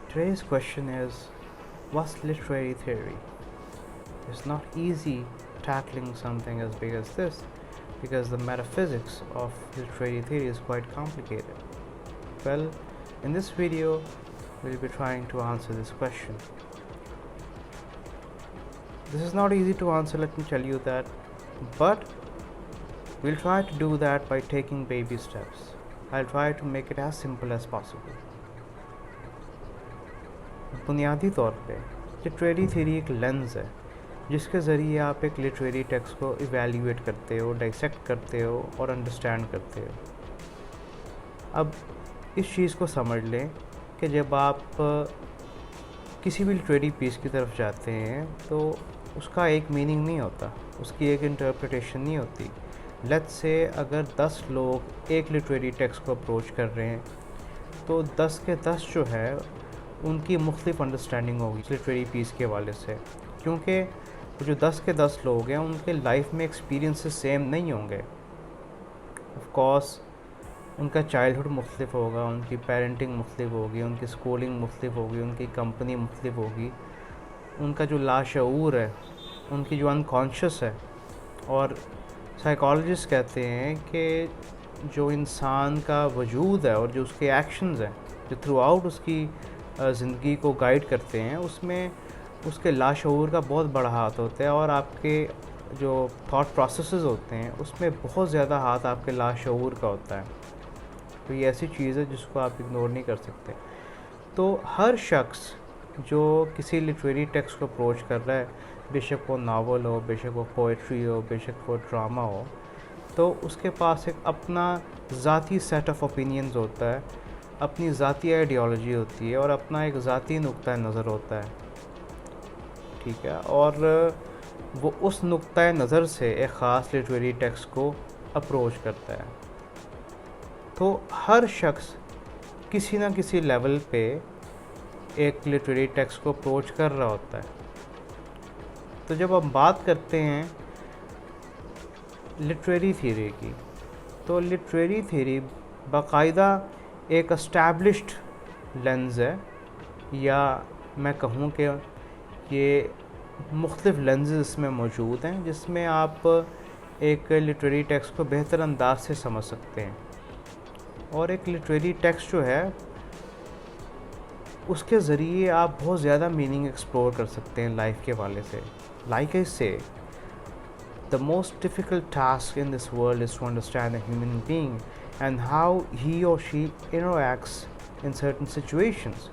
Today's question is, what's literary theory? It's not easy tackling something as big as this because the metaphysics of literary theory is quite complicated. Well, in this video, we'll be trying to answer this question. This is not easy to answer, let me tell you that, but we'll try to do that by taking baby steps. I'll try to make it as simple as possible. बुनियादी तौर पे literary theory एक lens है जिसके ज़रिए आप एक literary text को इवेल्यूएट करते हो, डाइसेक्ट करते हो और अंडरस्टैंड करते हो। अब इस चीज़ को समझ लें कि जब आप किसी भी लिटरेरी पीस की तरफ जाते हैं तो उसका एक मीनिंग नहीं होता, उसकी एक इंटरप्रिटेशन नहीं होती। लेट्स से अगर 10 लोग एक लिटरेरी टेक्स्ट को अप्रोच कर रहे हैं तो 10 के 10 जो है उनकी मुख्तलिफ अंडरस्टैंडिंग होगी लिटरेरी पीस के हवाले से, क्योंकि जो 10 के 10 लोग हैं उनके लाइफ में एक्सपीरियंसेस सेम नहीं होंगे। ऑफ कोर्स उनका चाइल्डहुड मुख्तलिफ होगा, उनकी पेरेंटिंग मुख्तलिफ होगी, उनकी स्कूलिंग मुख्तलिफ होगी, उनकी कंपनी मुख्तलिफ होगी, उनका जो लाशऊर है, उनकी जो अनकॉन्शियस है। और साइकोलॉजिस्ट कहते हैं कि जो इंसान का वजूद है और जो उसके एक्शंस हैं जो थ्रू आउट उसकी ज़िंदगी को गाइड करते हैं, उसमें उसके लाशऊर का बहुत बड़ा हाथ होता है और आपके जो थॉट प्रोसेसेस होते हैं उसमें बहुत ज़्यादा हाथ आपके लाशऊर का होता है। तो ये ऐसी चीज़ है जिसको आप इग्नोर नहीं कर सकते। तो हर शख्स जो किसी लिटरेरी टेक्स्ट को अप्रोच कर रहा है, बेशक वो नावल हो, बेशक वो पोइट्री हो, बेशक वो ड्रामा हो, तो उसके पास एक अपना ज़ाती सेट ऑफ ओपिनियंस होता है, अपनी ज़ाती आइडियोलॉजी होती है और अपना एक ज़ाती नुक्ता नज़र होता है, ठीक है। और वो उस नुक्ता नज़र से एक ख़ास लिटरेरी टेक्स्ट को अप्रोच करता है। तो हर शख्स किसी न किसी लेवल पे एक लिटरेरी टेक्स्ट को अप्रोच कर रहा होता है। तो जब हम बात करते हैं लिटरेरी थ्योरी की, तो लिटरेरी थ्योरी बाकायदा एक एस्टैब्लिश्ड लेंस है, या मैं कहूँ कि ये मुख्तलिफ़ लेंसेस इसमें मौजूद हैं जिसमें आप एक लिटरेरी टेक्स्ट को बेहतर अंदाज से समझ सकते हैं। और एक लिटरेरी टेक्स्ट जो है उसके ज़रिए आप बहुत ज़्यादा मीनिंग एक्सप्लोर कर सकते हैं लाइफ के हवाले से। लाइक आई से, the most difficult task in this world is to understand a human being and how he or she interacts in certain situations.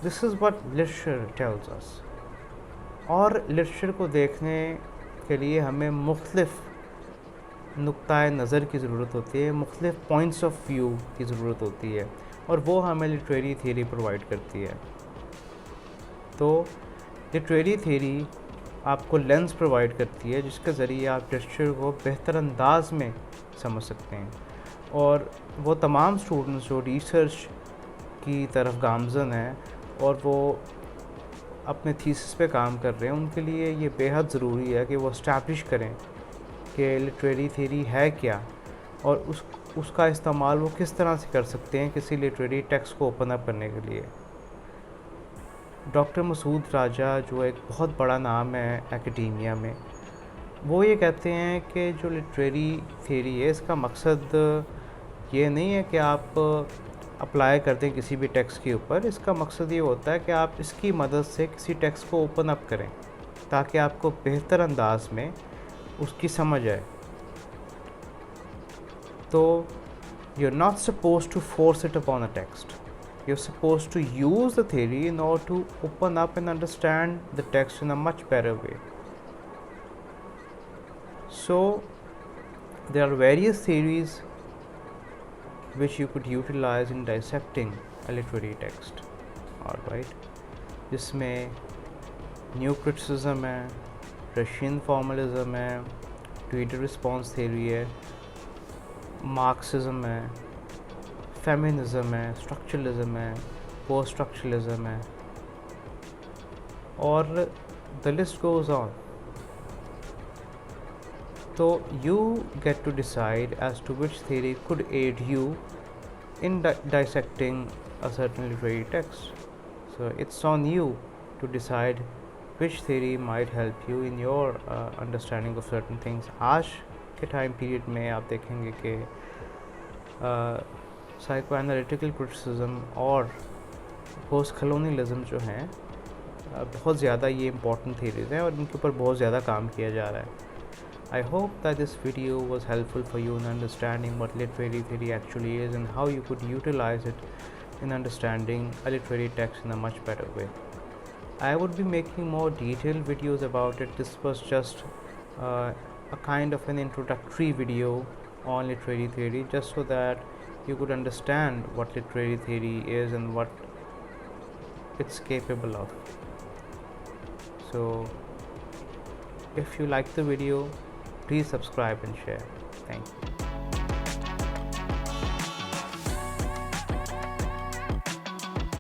This is what literature tells us. और literature को देखने के लिए हमें मुख्तलिफ़ नुक्ताए नज़र की ज़रूरत होती है, मुख्तलिफ़ पॉइंट्स ऑफ व्यू की ज़रूरत होती है, और वो हमें लिटरेरी थ्योरी प्रोवाइड करती है। तो लिटरेरी थ्योरी आपको लेंस प्रोवाइड करती है जिसके ज़रिए आप लिटरेचर को बेहतर अंदाज में समझ सकते हैं। और वो तमाम स्टूडेंट्स जो रिसर्च की तरफ गामज़न हैं और वो अपने थीसिस पे काम कर रहे हैं, उनके लिए ये बेहद ज़रूरी है कि वो इस्टेब्लिश करें कि लिटरेरी थ्योरी है क्या और उसका इस्तेमाल वो किस तरह से कर सकते हैं किसी लिटरेरी टेक्स्ट को ओपन अप करने के लिए। डॉक्टर मसूद राजा, जो एक बहुत बड़ा नाम है एकेडेमिया में, वो ये कहते हैं कि जो लिटरेरी थ्योरी है इसका मकसद ये नहीं है कि आप अप्लाई कर दें किसी भी टेक्स्ट के ऊपर। इसका मकसद ये होता है कि आप इसकी मदद से किसी टेक्स्ट को ओपन अप करें ताकि आपको बेहतर अंदाज में उसकी समझ आए। तो you are not suppose to force it upon a text, you're supposed to use the theory in order to open up and understand the text in a much better way. So there are various theories which you could utilize in dissecting a literary text, alright, जिसमें new criticism है, Russian formalism है, Twitter response theory है, Marxism है, feminism है, structuralism है, post structuralism है, और the list goes on. तो you get to decide as to which theory could aid you in dissecting a certain literary text. So it's on you to decide which theory might help you in your understanding of certain things. आज के time period में आप देखेंगे कि psycho analytical criticism और post colonialism जो हैं बहुत ज़्यादा ये इम्पॉर्टेंट थीरीज़ हैं और इनके ऊपर बहुत ज़्यादा काम किया जा रहा है. I hope that this video was helpful for you in understanding what literary theory actually is and how you could utilize it in understanding a literary text in a much better way. I would be making more detailed videos about it. This was just a kind of an introductory video on literary theory, just so that you could understand what literary theory is and what it's capable of. So if you like the video, please subscribe and share. Thank you.